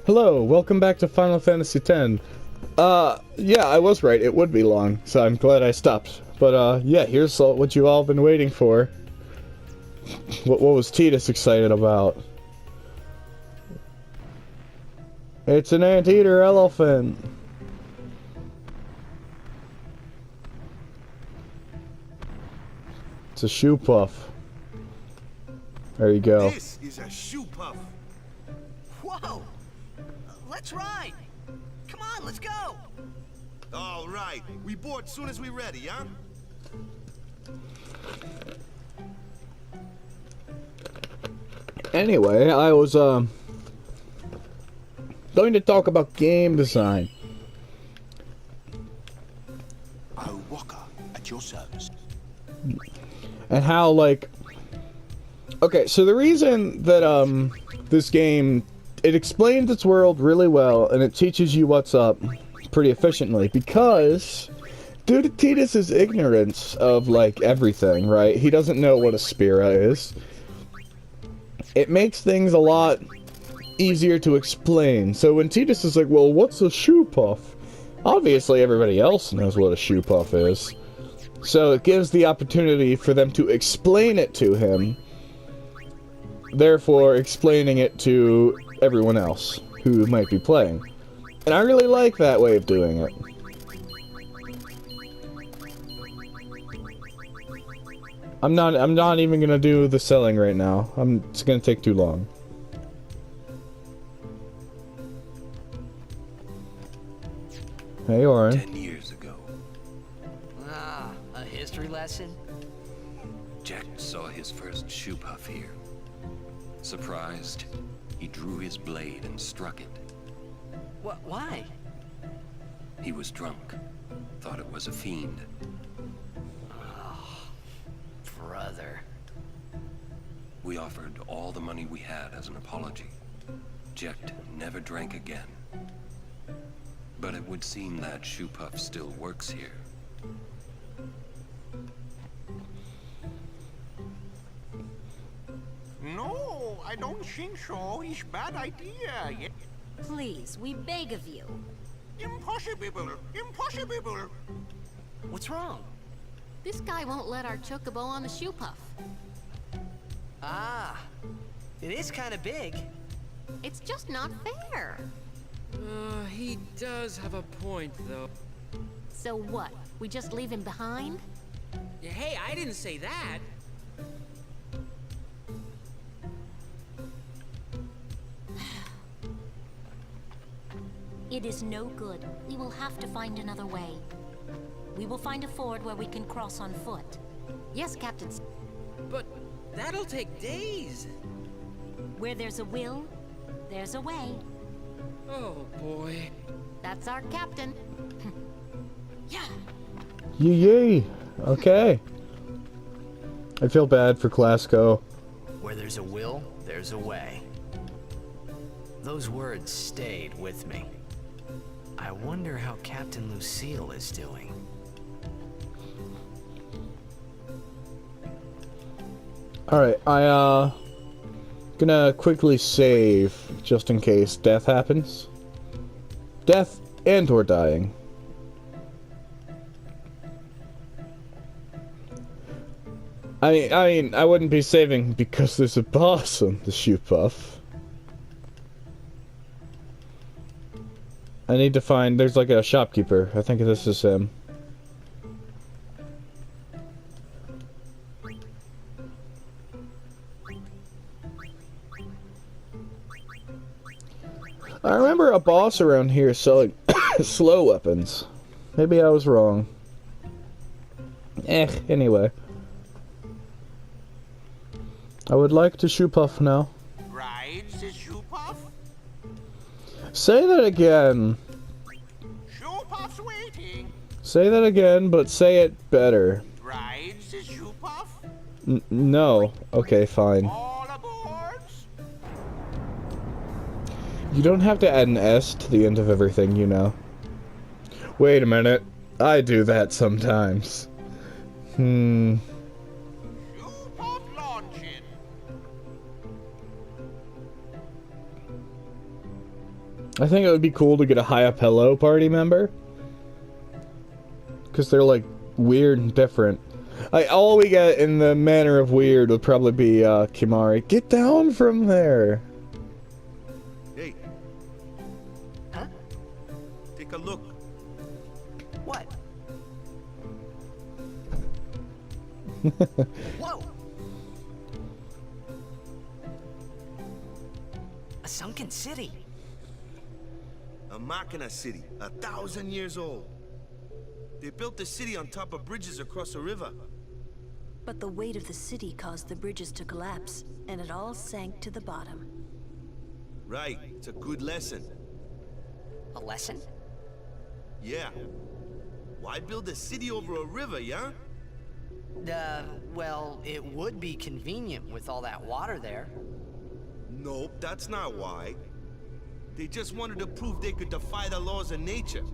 Hello, welcome back to Final Fantasy X. Yeah, I was right, it would be long, so I'm glad I stopped. But, yeah, here's what you all been waiting for. What was Tidus excited about? It's an anteater elephant! It's a shoe puff. There you go. This is a shoe puff. Whoa! Let's ride! Come on, let's go! All right, we board soon as we ready, huh? Anyway, I was, going to talk about game design. Oh, Walker, at your service. And how, like... Okay, so the reason that, this game... It explains its world really well, and it teaches you what's up pretty efficiently, because... Due to Tidus' ignorance of, like, everything, right? He doesn't know what a Spira is. It makes things a lot easier to explain. So when Tidus is like, well, what's a shoe puff? Obviously everybody else knows what a shoe puff is. So it gives the opportunity for them to explain it to him, therefore explaining it to everyone else who might be playing. And I really like that way of doing it. I'm not even gonna do the selling right now. It's gonna take too long. Hey, Oren. 10 years ago, Ah, a history lesson? Jack saw his first shoe puff here. Surprised, he drew his blade and struck it. Why? He was drunk, thought it was a fiend. Brother. We offered all the money we had as an apology. Jecht never drank again. But it would seem that shoe puff still works here. No, I don't think so. It's bad idea. Please, we beg of you. Impossible. Impossible. What's wrong? This guy won't let our chocobo on the shoe puff. Ah, it is kind of big. It's just not fair. He does have a point, though. So what? We just leave him behind? Hey, I didn't say that. It is no good. We will have to find another way. We will find a ford where we can cross on foot. Yes, Captain. But that'll take days. Where there's a will, there's a way. Oh, boy. That's our captain. Yeah. Yee. Okay. I feel bad for Classico. Where there's a will, there's a way. Those words stayed with me. I wonder how Captain Lucille is doing. Alright, gonna quickly save, just in case death happens. Death and or dying. I mean, I wouldn't be saving because there's a boss on the shoe puff. I need to find, there's like a shopkeeper. I think this is him. I remember a boss around here selling slow weapons. Maybe I was wrong. Anyway. I would like to shoe puff now. Rides the shoe puff? Say that again. Shoe puff's waiting. Say that again, but say it better. Rides the shoe puff? No. Okay, fine. All aboards? You don't have to add an S to the end of everything, you know. Wait a minute. I do that sometimes. Shoe puff launching. I think it would be cool to get a high up hello party member. Because they're like weird and different. All we get in the manner of weird would probably be Kimari. Get down from there! Hey. Huh? Take a look. What? Whoa! A sunken city. A Machina city, 1,000 years old. They built the city on top of bridges across a river. But the weight of the city caused the bridges to collapse, and it all sank to the bottom. Right, it's a good lesson. A lesson? Yeah. Why build a city over a river, yeah? Well, it would be convenient with all that water there. Nope, that's not why. They just wanted to prove they could defy the laws of nature.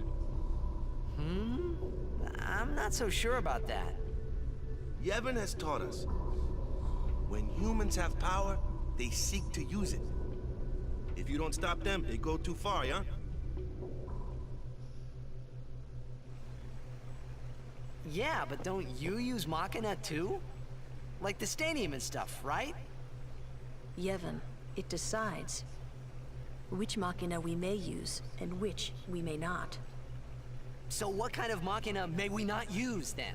I'm not so sure about that. Yevon has taught us. When humans have power, they seek to use it. If you don't stop them, they go too far, yeah? Yeah, but don't you use Machina too? Like the stadium and stuff, right? Yevon, it decides which Machina we may use and which we may not. So what kind of Machina may we not use then?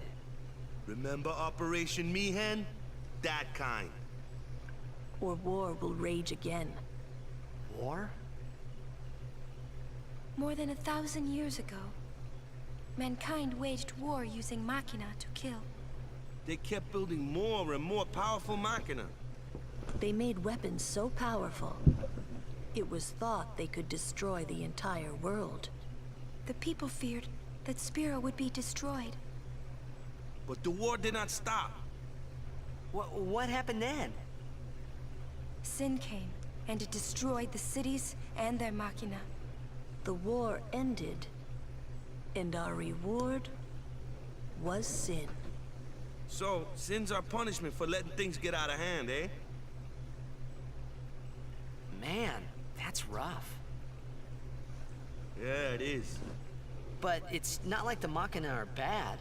Remember Operation Mihen? That kind. Or war will rage again. War? More than 1,000 years ago, mankind waged war using Machina to kill. They kept building more and more powerful Machina. They made weapons so powerful, it was thought they could destroy the entire world. The people feared that Spira would be destroyed. But the war did not stop. What happened then? Sin came, and it destroyed the cities and their Machina. The war ended, and our reward was sin. So, sin's our punishment for letting things get out of hand, eh? Man, that's rough. Yeah, it is. But it's not like the Machina are bad.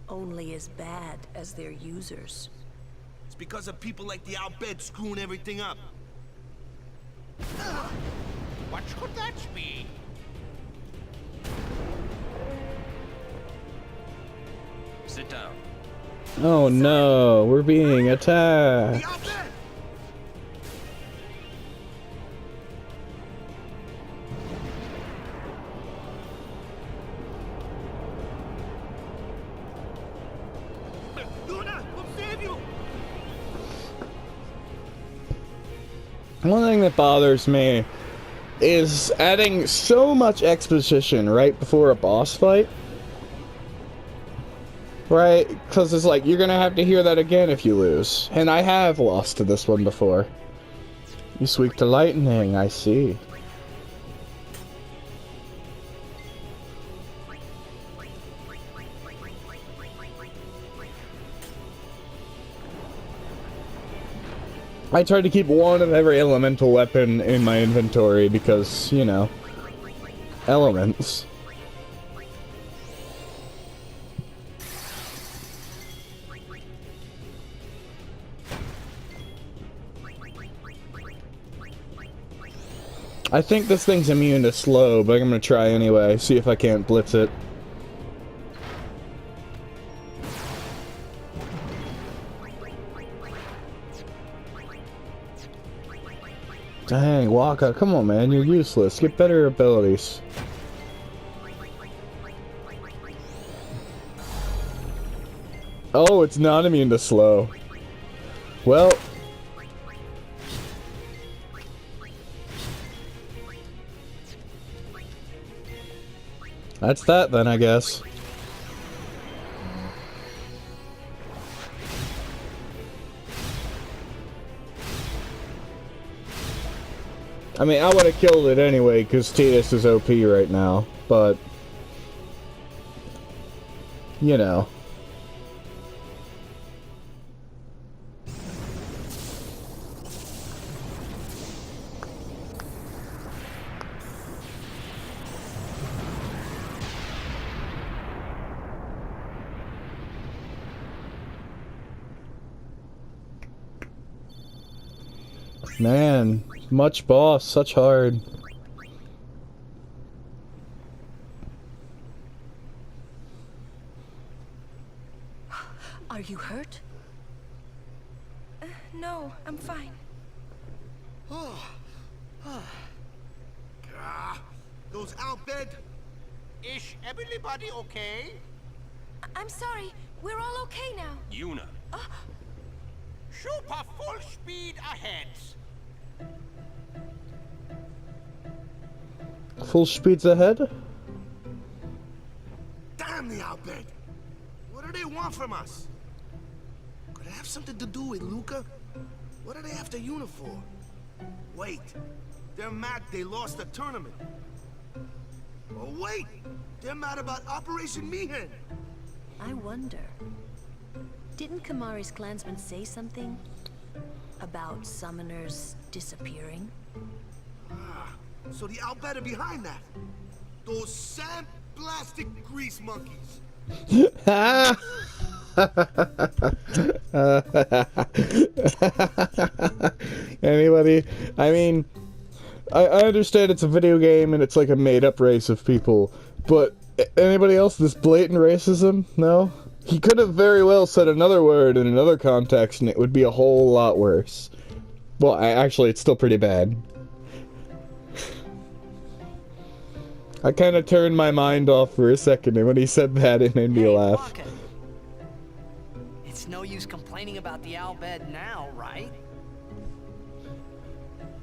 Only as bad as their users. It's because of people like the Albead screwing everything up. What could that be? Sit down. Oh no, we're being The attacked. Albead! Yuna, we'll save you! One thing that bothers me is adding so much exposition right before a boss fight. Right? Because it's like, you're gonna have to hear that again if you lose. And I have lost to this one before. You weak to lightning, I see. I tried to keep one of every elemental weapon in my inventory because, you know, elements. I think this thing's immune to slow, but I'm gonna try anyway, see if I can't blitz it. Dang, Waka, come on, man, you're useless. Get better abilities. Oh, it's not immune to slow. Well... that's that then, I guess. I mean, I would have killed it anyway, because Tidus is OP right now, but... you know. Man, much boss, such hard. Are you hurt? No, I'm fine. Those Albead. Is everybody okay? I'm sorry. We're all okay now. Yuna. Super full speed ahead. Full speeds ahead? Damn the Albead. What do they want from us? Could it have something to do with Luca? What are they after Yuna for? Wait, they're mad they lost the tournament. Oh wait, they're mad about Operation Mihen. I wonder. Didn't Kamari's clansman say something about summoners disappearing? So the Albead are behind that. Those sand-blasted grease monkeys. Anybody? I mean, I understand it's a video game and it's like a made-up race of people, but anybody else, this blatant racism? No? He could have very well said another word in another context and it would be a whole lot worse. Well, actually, it's still pretty bad. I kind of turned my mind off for a second, and when he said that, it made me laugh. Waka. It's no use complaining about the Albead now, right?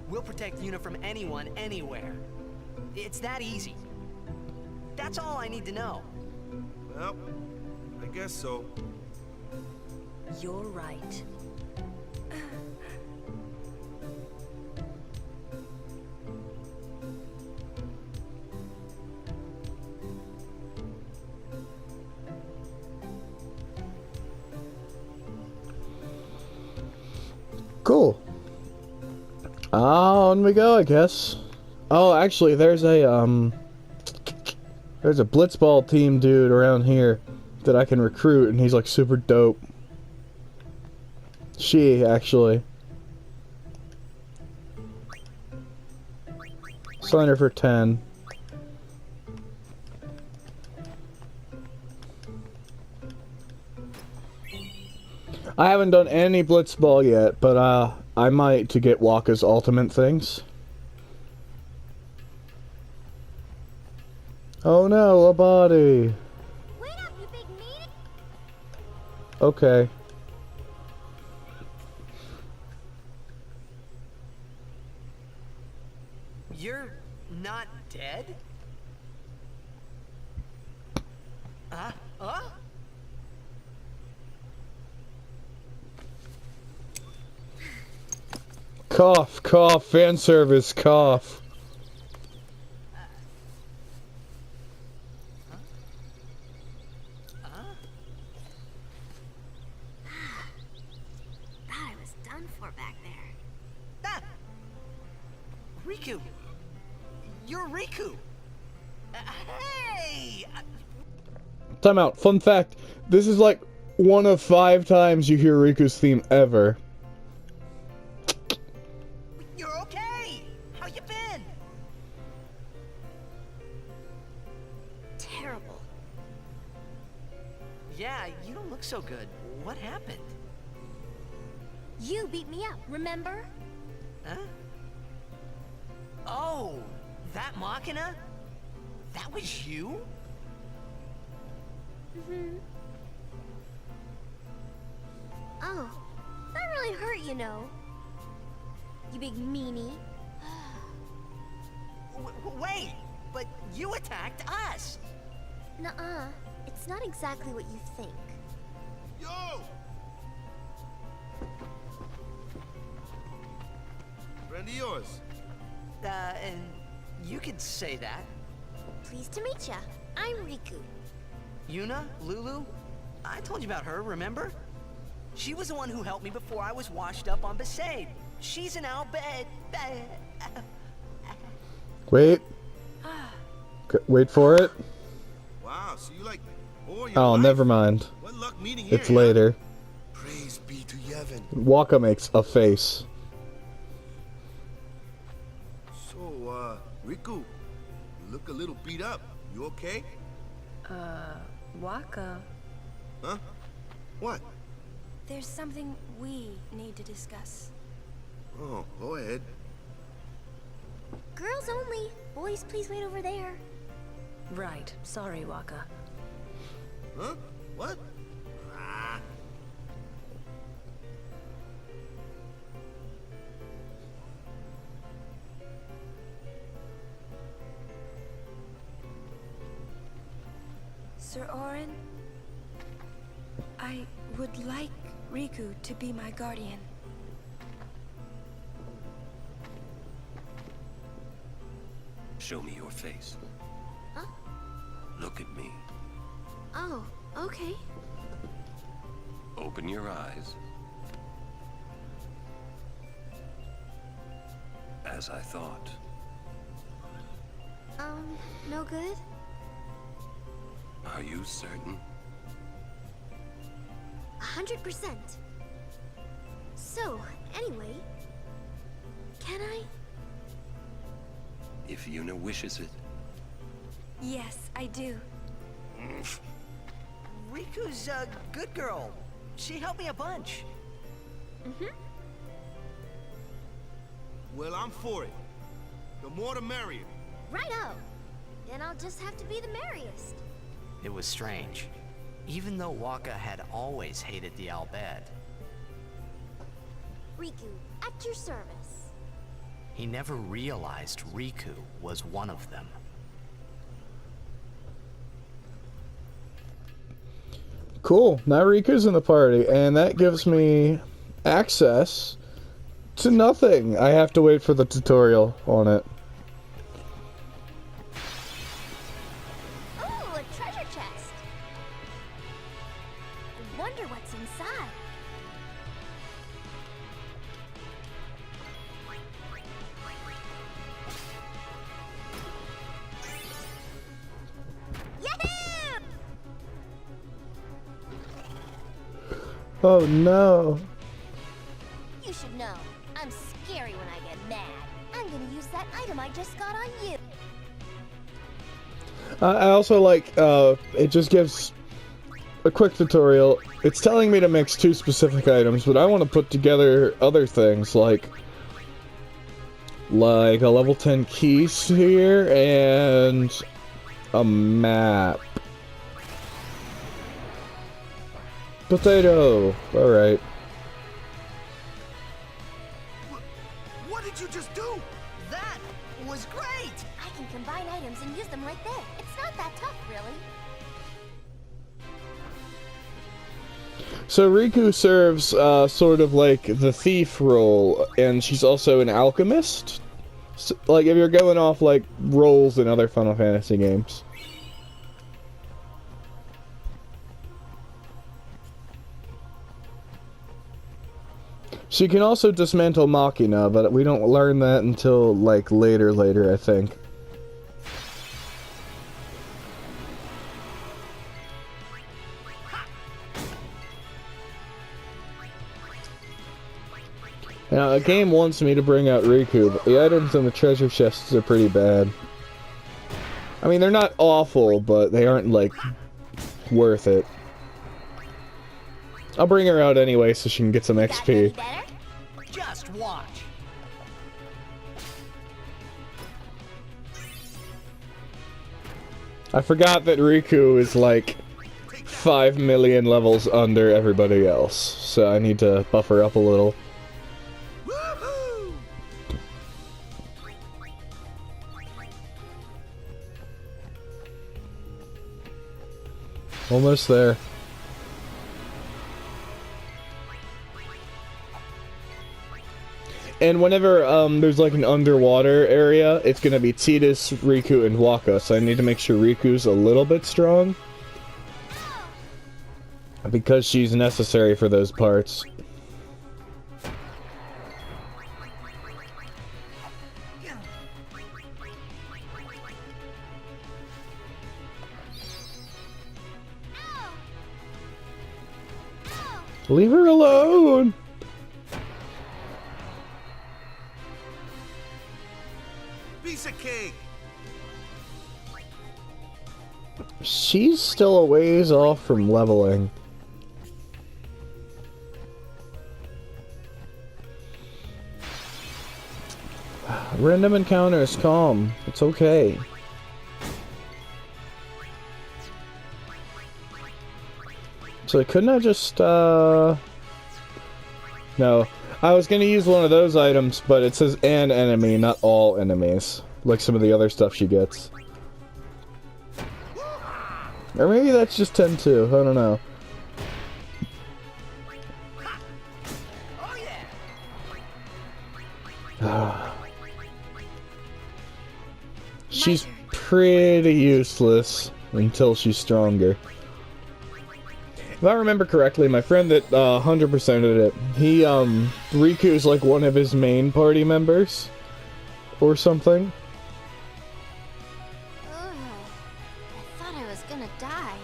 We'll protect Yuna from anyone, anywhere. It's that easy. That's all I need to know. Well, I guess so. You're right. Cool. On we go, I guess. Oh, actually, there's a blitzball team dude around here that I can recruit, and he's like super dope. She, actually. Sign her for 10. I haven't done any blitzball yet, but I might to get Waka's ultimate things. Oh no, a body. Wait up, you big meanie! Okay. You're not dead? Huh? Cough, cough, fan service, cough. Thought I was done for back there. Ah! Riku! You're Riku! Hey! Time out. Fun fact. This is like one of 5 times you hear Riku's theme ever. You're okay! How you been? Terrible. Yeah, you don't look so good. What happened? You beat me up, remember? Huh? Oh, that Machina? That was you? Mm-hmm. Oh, that really hurt, you know. You big meanie. Wait, but you attacked us! Nuh-uh. It's not exactly what you think. Yo! Friend of yours. And you could say that. Pleased to meet ya. I'm Riku. Yuna, Lulu, I told you about her, remember? She was the one who helped me before I was washed up on Besaid. She's an Albead. Wait. Wait for it. Wow, so you like... your Oh, wife? never mind. What luck meeting here, It's later. Praise be to Yevon. Waka makes a face. So, Riku, you look a little beat up. You okay? Waka. Huh? What? There's something we need to discuss. Oh, go ahead. Girls only. Boys, please wait over there. Right. Sorry, Waka. Huh? What? Ah. Sir Orin, I would like Riku to be my guardian. Show me your face. Huh? Look at me. Oh, okay. Open your eyes. As I thought. No good? Are you certain? 100%. So, anyway, can I? If Yuna wishes it. Yes, I do. Riku's a good girl. She helped me a bunch. Well, I'm for it. The more the merrier. Righto. Then I'll just have to be the merriest. It was strange. Even though Waka had always hated the Albead, Riku, at your service. he never realized Riku was one of them. Cool. Now Riku's in the party, and that gives me access to nothing. I have to wait for the tutorial on it. Oh, a treasure chest. I wonder what's inside. Yahoo! Oh no. You should know, I'm scary when I get mad. I'm gonna use that item I just got on you. I also like, it just gives a quick tutorial. It's telling me to mix two specific items, but I want to put together other things, like a level 10 key sphere and a map. Potato! Alright. What did you just do? That was great! I can combine items and use them right there. It's not that tough, really. So Riku serves sort of like the thief role, and she's also an alchemist. So, like if you're going off like roles in other Final Fantasy games. She can also dismantle Machina, but we don't learn that until like later I think. Now, a game wants me to bring out Riku, but the items in the treasure chests are pretty bad. I mean, they're not awful, but they aren't, like, worth it. I'll bring her out anyway so she can get some XP. Just watch. I forgot that Riku is, like, 5 million levels under everybody else, so I need to buff her up a little. Woohoo! Almost there. And whenever there's like an underwater area, it's gonna be Tidus, Riku, and Waka, so I need to make sure Riku's a little bit strong. Because she's necessary for those parts. Leave her alone! Piece of cake. She's still a ways off from leveling. Random encounters, calm. It's okay. So couldn't I just, No. I was gonna use one of those items, but it says an enemy, not all enemies. Like some of the other stuff she gets. Or maybe that's just 10-2, I don't know. She's pretty useless until she's stronger. If I remember correctly, my friend that 100%ed it, he, Riku's like one of his main party members. Or something. Ugh. I thought I was gonna die.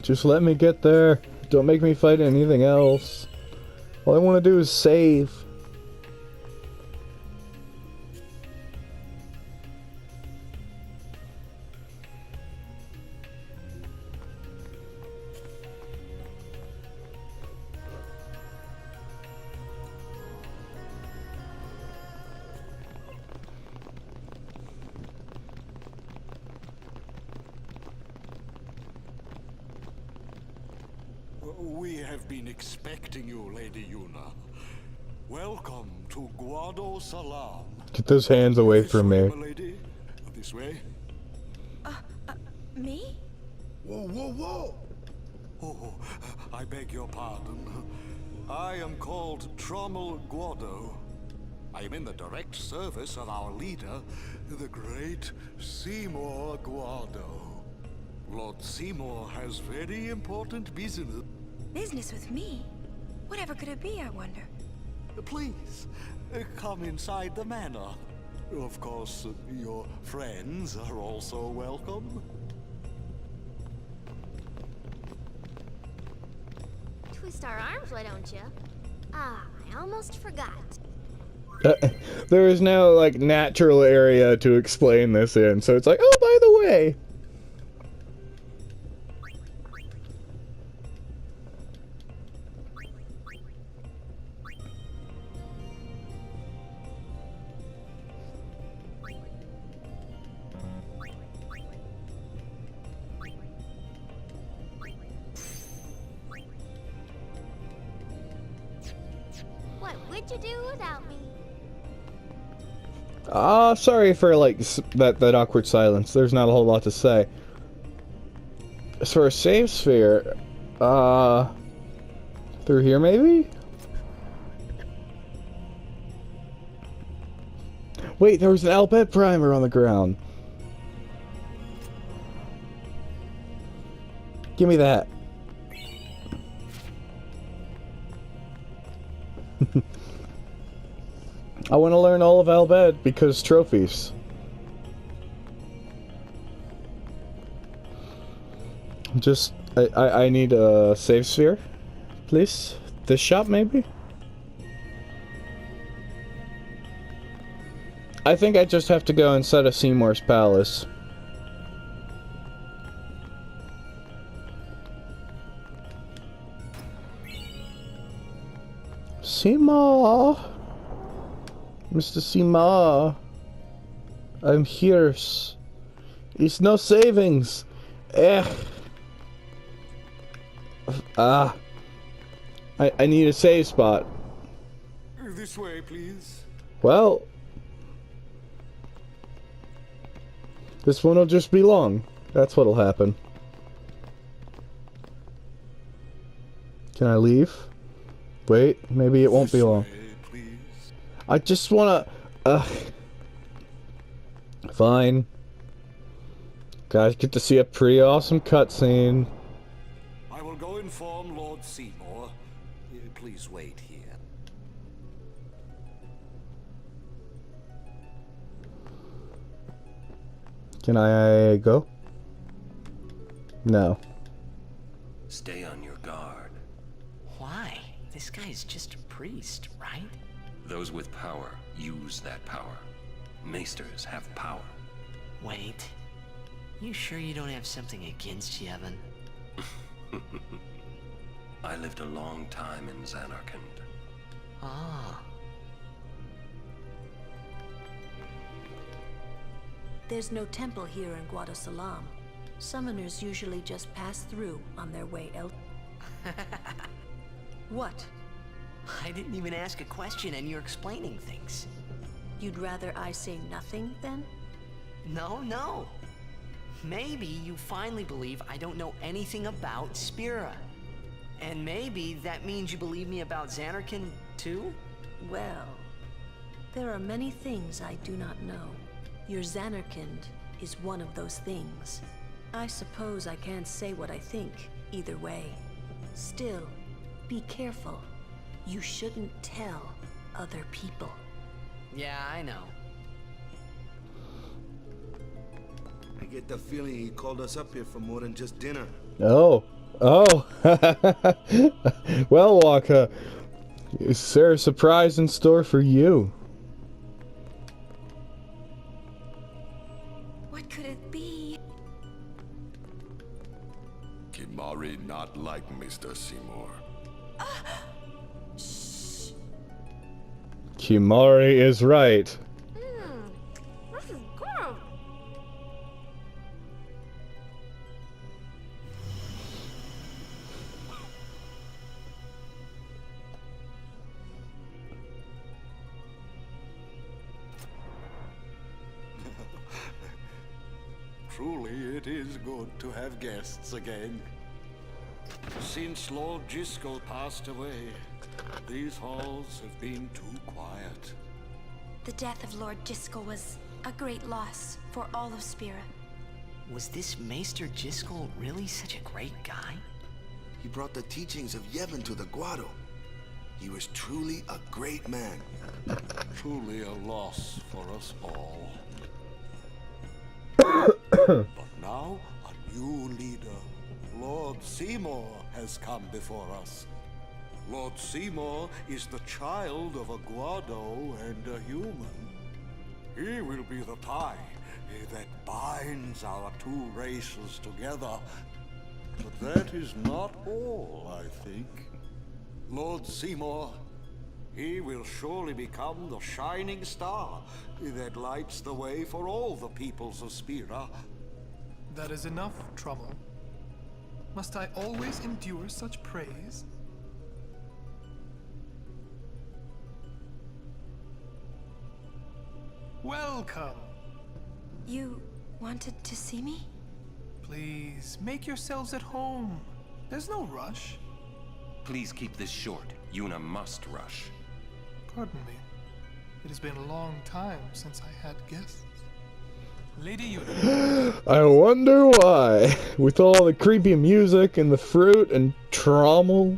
Just let me get there. Don't make me fight anything else. All I want to do is save. We have been expecting you, Lady Yuna. Welcome to Guado Salam. Get those hands away from me. My lady. This way. Me? Whoa, whoa, whoa! Oh, I beg your pardon. I am called Trommel Guado. I am in the direct service of our leader, the great Seymour Guado. Lord Seymour has very important business. Business with me? Whatever could it be, I wonder? Please, come inside the manor. Of course, your friends are also welcome. Twist our arms, why don't you? Ah, I almost forgot. There is no, like, natural area to explain this in, so it's like, oh, by the way. What would you do without me? Sorry for, like, that awkward silence. There's not a whole lot to say. As for a save sphere, through here, maybe? Wait, there was an Albead primer on the ground. Give me that. I want to learn all of Albead because trophies. Just, I need a save sphere, please. This shop, maybe? I think I just have to go inside of Seymour's palace. Seymour! Mr. Seymour! I'm here. It's no savings! I need a save spot. This way, please. Well, this one will just be long. That's what'll happen. Can I leave? Wait, maybe it won't be long. I just wanna... Fine. Guys get to see a pretty awesome cutscene. I will go inform Lord Seymour. Please wait here. Can I go? No. Stay on your guard. Why? This guy's just a priest, right? Those with power use that power. Maesters have power. Wait. You sure you don't have something against Yevon? I lived a long time in Zanarkand. Ah. There's no temple here in Guadosalam. Summoners usually just pass through on their way What? I didn't even ask a question and you're explaining things. You'd rather I say nothing, then? No. Maybe you finally believe I don't know anything about Spira. And maybe that means you believe me about Zanarkand, too? Well, there are many things I do not know. Your Zanarkand is one of those things. I suppose I can't say what I think, either way. Still, be careful. You shouldn't tell other people. Yeah, I know. I get the feeling he called us up here for more than just dinner. Oh. Well, Waka, is there a surprise in store for you? What could it be? Kimari not like Mr. Seymour. Kimari is right. This is good. Truly, it is good to have guests again. Since Lord Jiskel passed away, these halls have been too quiet. The death of Lord Jiskel was a great loss for all of Spira. Was this Maester Jiskel really such a great guy? He brought the teachings of Yevon to the Guado. He was truly a great man. Truly a loss for us all. But now, a new leader, Lord Seymour, has come before us. Lord Seymour is the child of a Guado and a human. He will be the tie that binds our two races together. But that is not all, I think. Lord Seymour, he will surely become the shining star that lights the way for all the peoples of Spira. That is enough, Trommel. Must I always endure such praise? Welcome! You wanted to see me? Please, make yourselves at home. There's no rush. Please keep this short. Yuna must rush. Pardon me. It has been a long time since I had guests. Lady Yuna. I wonder why. With all the creepy music and the fruit and trommel.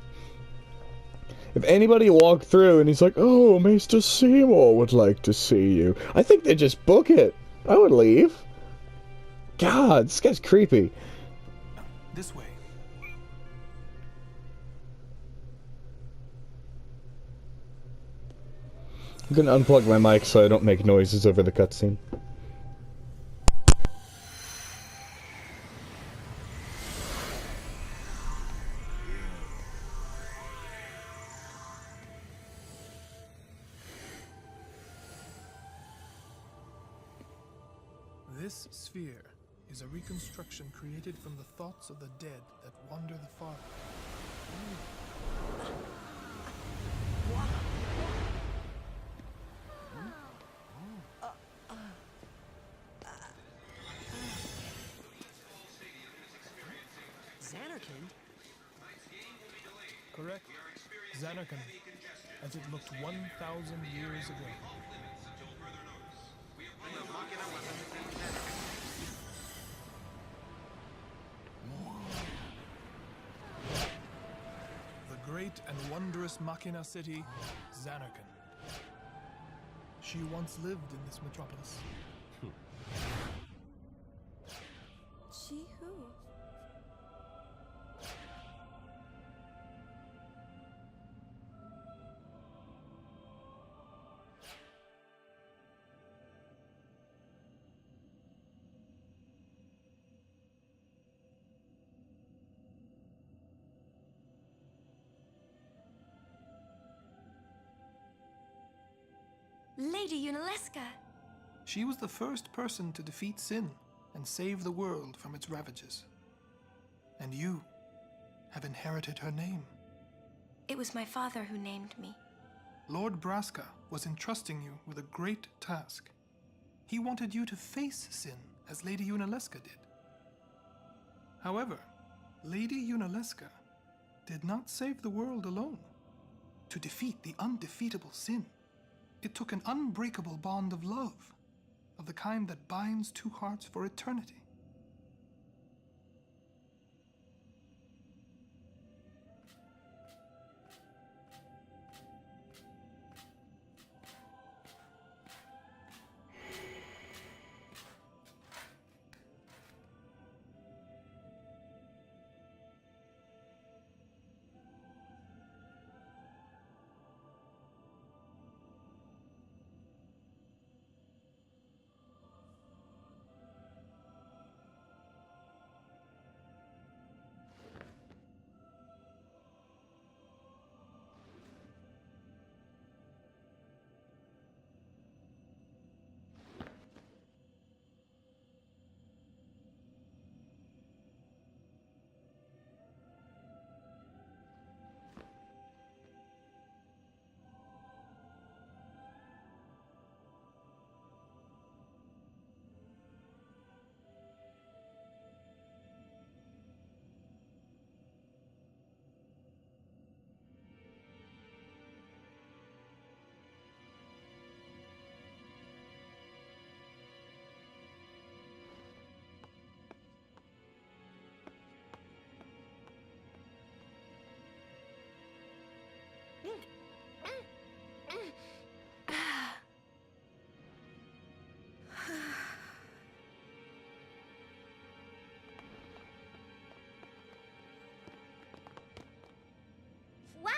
If anybody walked through and he's like, oh, Maester Seymour would like to see you, I think they just book it. I would leave. God, this guy's creepy. This way. I'm gonna unplug my mic so I don't make noises over the cutscene. This sphere is a reconstruction created from the thoughts of the dead that wander the far. Zanarkand? Correct. Zanarkand, as it looked 1,000 years ago. The great and wondrous Machina city, Zanarkand. She once lived in this metropolis. Lady Yunalesca! She was the first person to defeat sin and save the world from its ravages. And you have inherited her name. It was my father who named me. Lord Braska was entrusting you with a great task. He wanted you to face sin as Lady Yunalesca did. However, Lady Yunalesca did not save the world alone. To defeat the undefeatable sin, it took an unbreakable bond of love, of the kind that binds two hearts for eternity.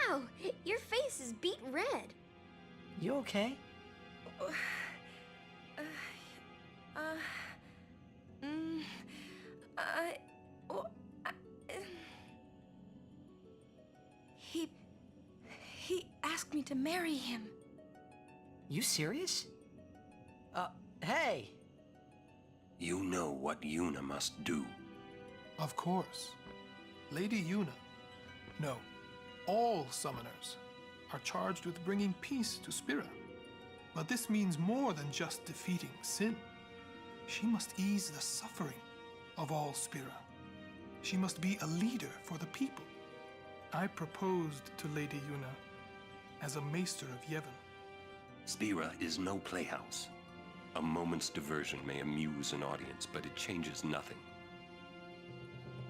Wow, your face is beet red. You okay? He asked me to marry him. You serious? Hey! You know what Yuna must do. Of course. Lady Yuna, no, all summoners are charged with bringing peace to Spira. But this means more than just defeating sin. She must ease the suffering of all Spira. She must be a leader for the people. I proposed to Lady Yuna as a maester of Yevon. Spira is no playhouse. A moment's diversion may amuse an audience, but it changes nothing.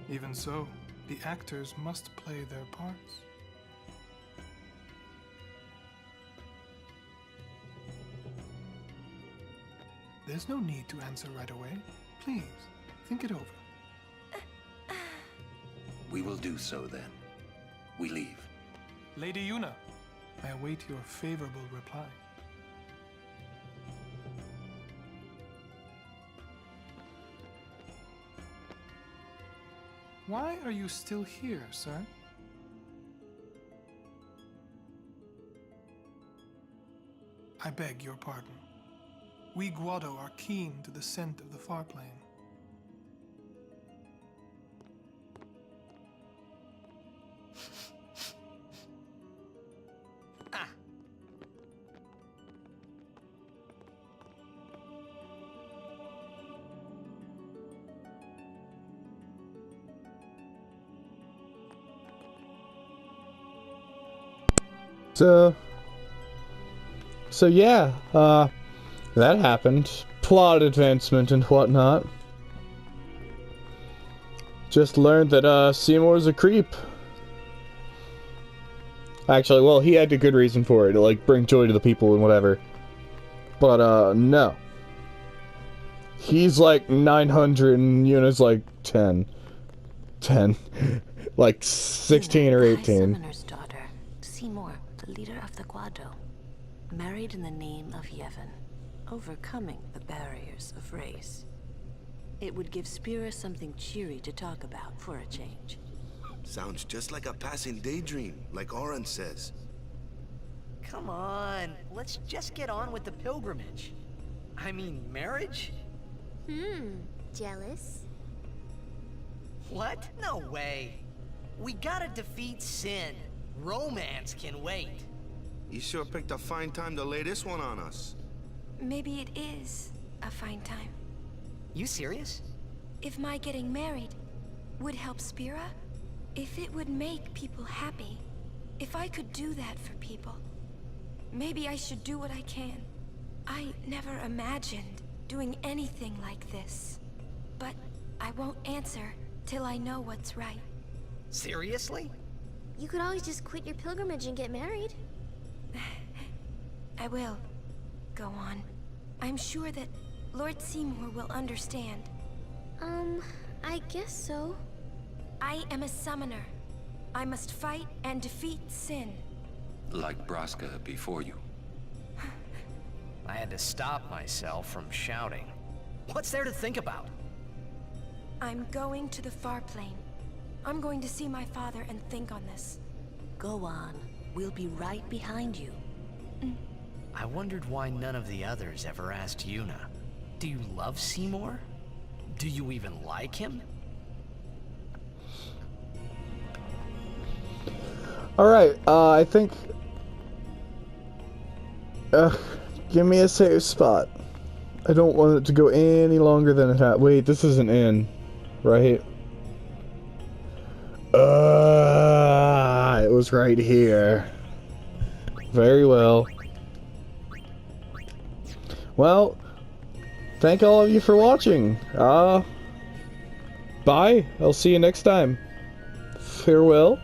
Even so, the actors must play their parts. There's no need to answer right away. Please, think it over. We will do so then. We leave. Lady Yuna, I await your favorable reply. Why are you still here, sir? I beg your pardon. We Guado are keen to the scent of the far plane. So yeah, that happened. Plot advancement and whatnot. Just learned that, Seymour's a creep. Actually, well, he had a good reason for it, to, like, bring joy to the people and whatever. But, no. He's like 900 and Yuna's like 10. 10. Like 16 or 18. Summoner's daughter, Seymour, the leader of the Guado, married in the name of Yevon, overcoming the barriers of race. It would give Spira something cheery to talk about for a change. Sounds just like a passing daydream, like Oren says. Come on, let's just get on with the pilgrimage. I mean, marriage? Jealous? What? No way. We gotta defeat sin. Romance can wait. You sure picked a fine time to lay this one on us. Maybe it is a fine time. You serious? If my getting married would help Spira, if it would make people happy, if I could do that for people, maybe I should do what I can. I never imagined doing anything like this, but I won't answer till I know what's right. Seriously? You could always just quit your pilgrimage and get married. I will. Go on. I'm sure that Lord Seymour will understand. I guess so. I am a summoner. I must fight and defeat sin. Like Braska before you. I had to stop myself from shouting. What's there to think about? I'm going to the far plane. I'm going to see my father and think on this. Go on. We'll be right behind you. I wondered why none of the others ever asked Yuna. Do you love Seymour? Do you even like him? Alright, I think... give me a safe spot. I don't want it to go any longer than it had. Wait, this isn't in, right? It was right here. Very well. Well, thank all of you for watching. Bye. I'll see you next time. Farewell.